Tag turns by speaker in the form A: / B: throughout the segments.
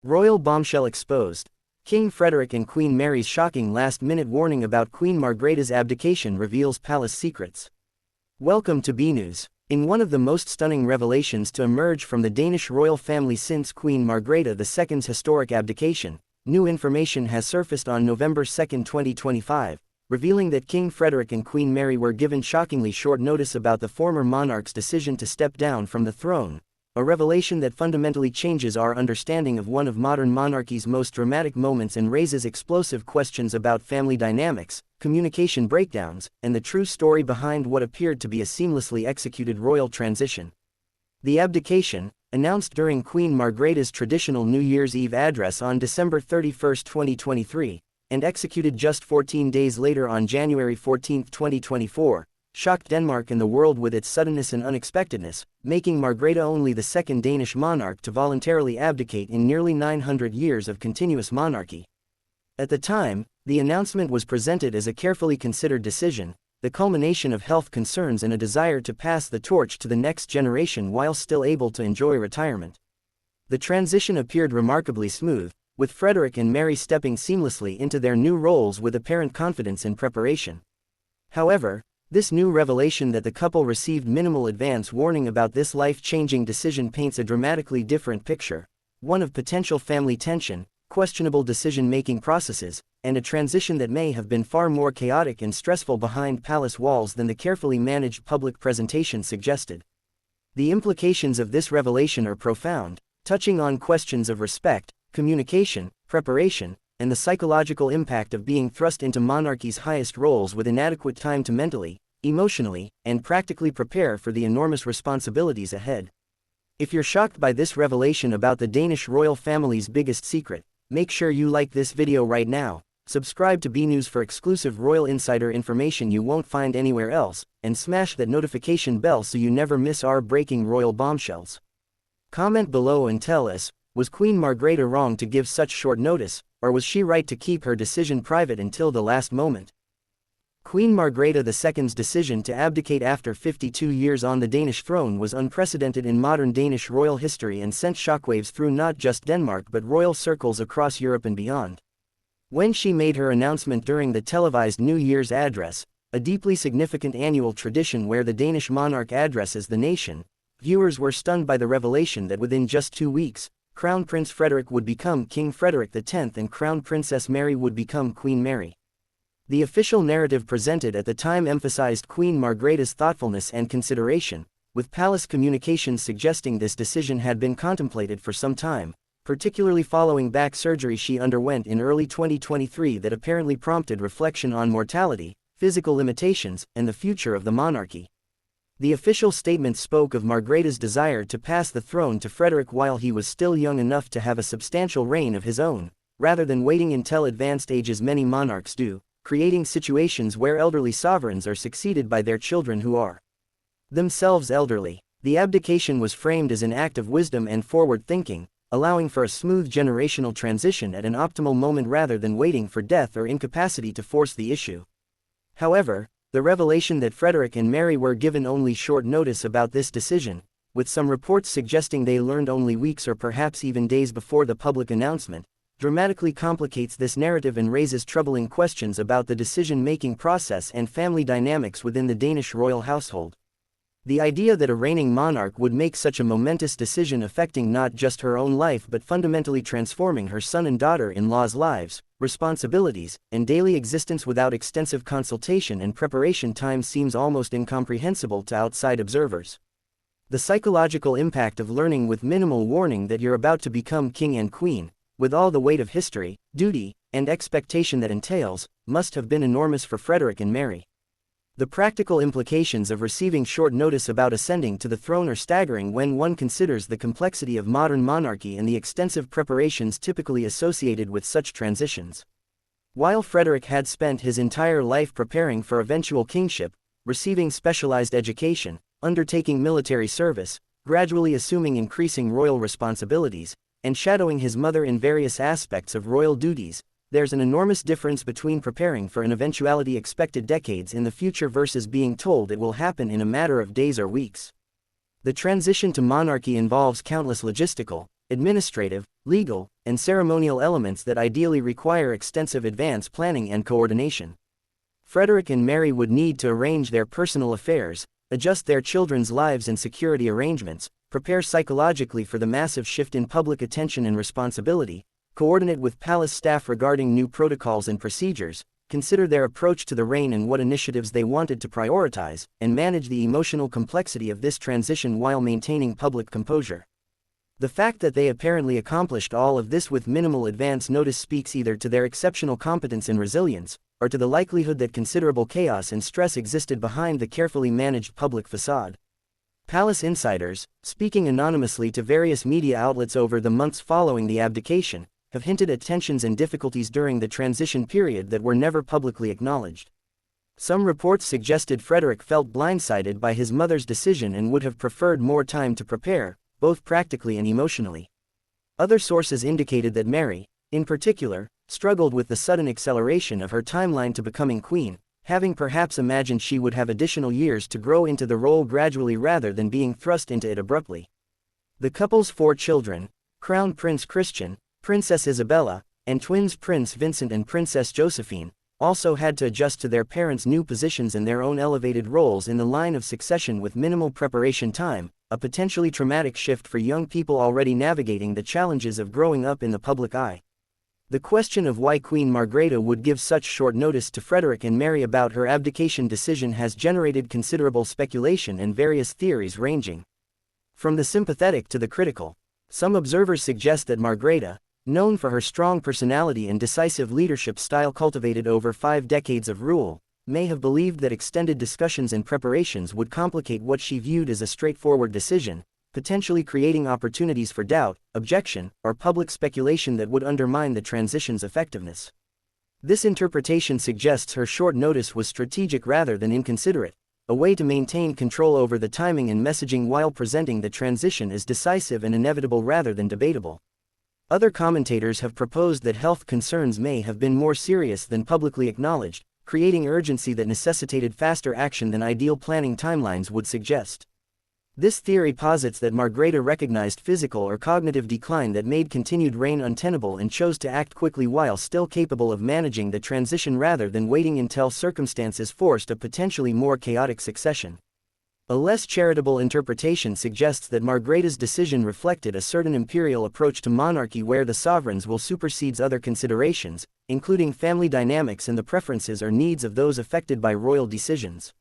A: Royal bombshell exposed. King Frederik and Queen Mary's shocking last-minute warning about Queen Margrethe's abdication reveals palace secrets. Welcome to BNews. In one of the most stunning revelations to emerge from the Danish royal family since Queen Margrethe II's historic abdication, new information has surfaced on November 2, 2025, revealing that King Frederik and Queen Mary were given shockingly short notice about the former monarch's decision to step down from the throne, a revelation that fundamentally changes our understanding of one of modern monarchy's most dramatic moments and raises explosive questions about family dynamics, communication breakdowns, and the true story behind what appeared to be a seamlessly executed royal transition. The abdication, announced during Queen Margrethe's traditional New Year's Eve address on December 31, 2023, and executed just 14 days later on January 14, 2024, shocked Denmark and the world with its suddenness and unexpectedness, making Margrethe only the second Danish monarch to voluntarily abdicate in nearly 900 years of continuous monarchy. At the time, the announcement was presented as a carefully considered decision, the culmination of health concerns and a desire to pass the torch to the next generation while still able to enjoy retirement. The transition appeared remarkably smooth, with Frederik and Mary stepping seamlessly into their new roles with apparent confidence and preparation. However, this new revelation that the couple received minimal advance warning about this life-changing decision paints a dramatically different picture, one of potential family tension, questionable decision-making processes, and a transition that may have been far more chaotic and stressful behind palace walls than the carefully managed public presentation suggested. The implications of this revelation are profound, touching on questions of respect, communication, preparation, and the psychological impact of being thrust into monarchy's highest roles with inadequate time to mentally, emotionally, and practically prepare for the enormous responsibilities ahead. If you're shocked by this revelation about the Danish royal family's biggest secret, make sure you like this video right now, subscribe to BNews for exclusive royal insider information you won't find anywhere else, and smash that notification bell so you never miss our breaking royal bombshells. Comment below and tell us, was Queen Margrethe wrong to give such short notice, or was she right to keep her decision private until the last moment? Queen Margrethe II's decision to abdicate after 52 years on the Danish throne was unprecedented in modern Danish royal history and sent shockwaves through not just Denmark but royal circles across Europe and beyond. When she made her announcement during the televised New Year's address, a deeply significant annual tradition where the Danish monarch addresses the nation, viewers were stunned by the revelation that within just 2 weeks, Crown Prince Frederik would become King Frederik X and Crown Princess Mary would become Queen Mary. The official narrative presented at the time emphasized Queen Margrethe's thoughtfulness and consideration, with palace communications suggesting this decision had been contemplated for some time, particularly following back surgery she underwent in early 2023 that apparently prompted reflection on mortality, physical limitations, and the future of the monarchy. The official statement spoke of Margrethe's desire to pass the throne to Frederik while he was still young enough to have a substantial reign of his own, rather than waiting until advanced age as many monarchs do, creating situations where elderly sovereigns are succeeded by their children who are themselves elderly. The abdication was framed as an act of wisdom and forward thinking, allowing for a smooth generational transition at an optimal moment rather than waiting for death or incapacity to force the issue. However, the revelation that Frederik and Mary were given only short notice about this decision, with some reports suggesting they learned only weeks or perhaps even days before the public announcement, dramatically complicates this narrative and raises troubling questions about the decision-making process and family dynamics within the Danish royal household. The idea that a reigning monarch would make such a momentous decision affecting not just her own life but fundamentally transforming her son and daughter-in-law's lives, responsibilities, and daily existence without extensive consultation and preparation time seems almost incomprehensible to outside observers. The psychological impact of learning with minimal warning that you're about to become king and queen, with all the weight of history, duty, and expectation that entails, must have been enormous for Frederik and Mary. The practical implications of receiving short notice about ascending to the throne are staggering when one considers the complexity of modern monarchy and the extensive preparations typically associated with such transitions. While Frederik had spent his entire life preparing for eventual kingship, receiving specialized education, undertaking military service, gradually assuming increasing royal responsibilities, and shadowing his mother in various aspects of royal duties, there's an enormous difference between preparing for an eventuality expected decades in the future versus being told it will happen in a matter of days or weeks. The transition to monarchy involves countless logistical, administrative, legal, and ceremonial elements that ideally require extensive advance planning and coordination. Frederik and Mary would need to arrange their personal affairs, adjust their children's lives and security arrangements, prepare psychologically for the massive shift in public attention and responsibility, coordinate with palace staff regarding new protocols and procedures, consider their approach to the reign and what initiatives they wanted to prioritize, and manage the emotional complexity of this transition while maintaining public composure. The fact that they apparently accomplished all of this with minimal advance notice speaks either to their exceptional competence and resilience, or to the likelihood that considerable chaos and stress existed behind the carefully managed public facade. Palace insiders, speaking anonymously to various media outlets over the months following the abdication, have hinted at tensions and difficulties during the transition period that were never publicly acknowledged. Some reports suggested Frederik felt blindsided by his mother's decision and would have preferred more time to prepare, both practically and emotionally. Other sources indicated that Mary, in particular, struggled with the sudden acceleration of her timeline to becoming queen, having perhaps imagined she would have additional years to grow into the role gradually rather than being thrust into it abruptly. The couple's 4 children, Crown Prince Christian, Princess Isabella, and twins Prince Vincent and Princess Josephine, also had to adjust to their parents' new positions and their own elevated roles in the line of succession with minimal preparation time, a potentially traumatic shift for young people already navigating the challenges of growing up in the public eye. The question of why Queen Margrethe would give such short notice to Frederik and Mary about her abdication decision has generated considerable speculation and various theories ranging from the sympathetic to the critical. Some observers suggest that Margrethe, known for her strong personality and decisive leadership style cultivated over 5 decades of rule, may have believed that extended discussions and preparations would complicate what she viewed as a straightforward decision, potentially creating opportunities for doubt, objection, or public speculation that would undermine the transition's effectiveness. This interpretation suggests her short notice was strategic rather than inconsiderate, a way to maintain control over the timing and messaging while presenting the transition as decisive and inevitable rather than debatable. Other commentators have proposed that health concerns may have been more serious than publicly acknowledged, creating urgency that necessitated faster action than ideal planning timelines would suggest. This theory posits that Margrethe recognized physical or cognitive decline that made continued reign untenable and chose to act quickly while still capable of managing the transition rather than waiting until circumstances forced a potentially more chaotic succession. A less charitable interpretation suggests that Margrethe's decision reflected a certain imperial approach to monarchy where the sovereign's will supersedes other considerations, including family dynamics and the preferences or needs of those affected by royal decisions.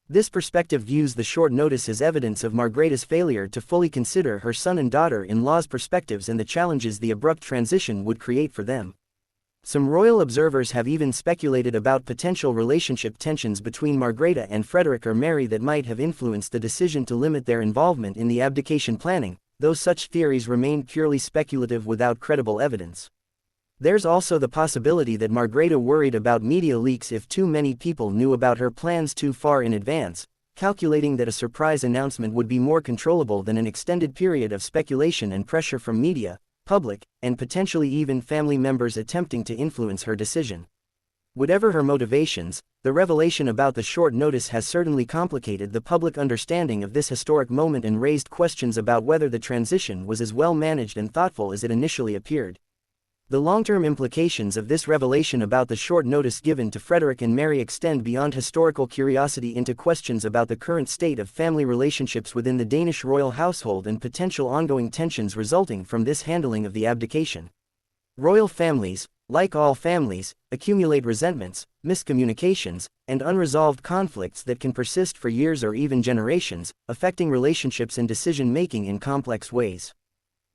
A: This perspective views the short notice as evidence of Margrethe's failure to fully consider her son and daughter-in-law's perspectives and the challenges the abrupt transition would create for them. Some royal observers have even speculated about potential relationship tensions between Margrethe and Frederik or Mary that might have influenced the decision to limit their involvement in the abdication planning, though such theories remain purely speculative without credible evidence. There's also the possibility that Margrethe worried about media leaks if too many people knew about her plans too far in advance, calculating that a surprise announcement would be more controllable than an extended period of speculation and pressure from media, public, and potentially even family members attempting to influence her decision. Whatever her motivations, the revelation about the short notice has certainly complicated the public understanding of this historic moment and raised questions about whether the transition was as well managed and thoughtful as it initially appeared. The long-term implications of this revelation about the short notice given to Frederik and Mary extend beyond historical curiosity into questions about the current state of family relationships within the Danish royal household and potential ongoing tensions resulting from this handling of the abdication. Royal families, like all families, accumulate resentments, miscommunications, and unresolved conflicts that can persist for years or even generations, affecting relationships and decision-making in complex ways.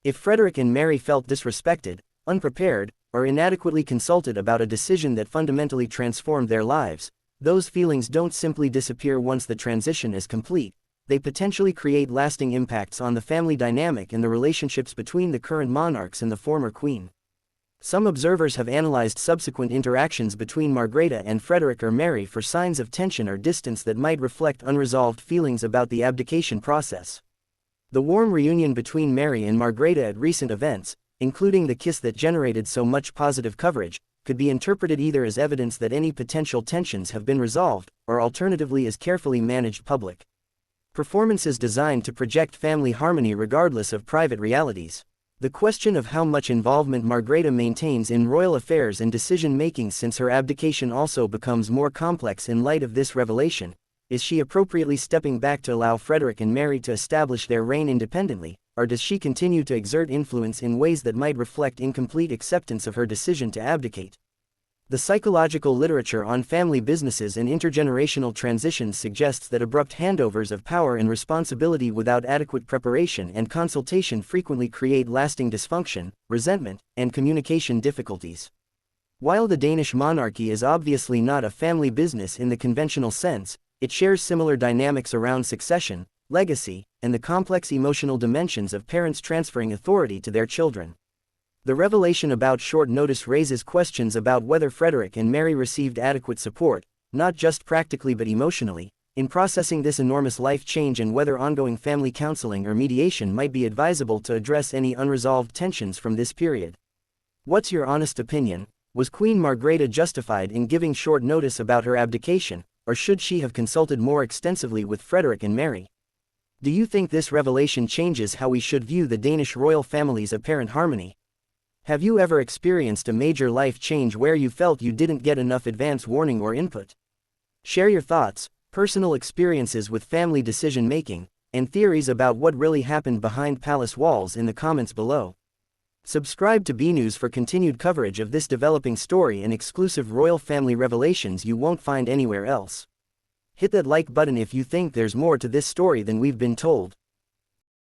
A: If Frederik and Mary felt disrespected, unprepared, or inadequately consulted about a decision that fundamentally transformed their lives, those feelings don't simply disappear once the transition is complete, they potentially create lasting impacts on the family dynamic and the relationships between the current monarchs and the former queen. Some observers have analyzed subsequent interactions between Margrethe and Frederik or Mary for signs of tension or distance that might reflect unresolved feelings about the abdication process. The warm reunion between Mary and Margrethe at recent events, including the kiss that generated so much positive coverage, could be interpreted either as evidence that any potential tensions have been resolved, or alternatively as carefully managed public performances designed to project family harmony regardless of private realities. The question of how much involvement Margrethe maintains in royal affairs and decision-making since her abdication also becomes more complex in light of this revelation. Is she appropriately stepping back to allow Frederik and Mary to establish their reign independently, or does she continue to exert influence in ways that might reflect incomplete acceptance of her decision to abdicate? The psychological literature on family businesses and intergenerational transitions suggests that abrupt handovers of power and responsibility without adequate preparation and consultation frequently create lasting dysfunction, resentment, and communication difficulties. While the Danish monarchy is obviously not a family business in the conventional sense, it shares similar dynamics around succession, legacy, and the complex emotional dimensions of parents transferring authority to their children. The revelation about short notice raises questions about whether Frederik and Mary received adequate support, not just practically but emotionally, in processing this enormous life change, and whether ongoing family counseling or mediation might be advisable to address any unresolved tensions from this period. What's your honest opinion? Was Queen Margrethe justified in giving short notice about her abdication, or should she have consulted more extensively with Frederik and Mary? Do you think this revelation changes how we should view the Danish royal family's apparent harmony? Have you ever experienced a major life change where you felt you didn't get enough advance warning or input? Share your thoughts, personal experiences with family decision-making, and theories about what really happened behind palace walls in the comments below. Subscribe to BNews for continued coverage of this developing story and exclusive royal family revelations you won't find anywhere else. Hit that like button if you think there's more to this story than we've been told.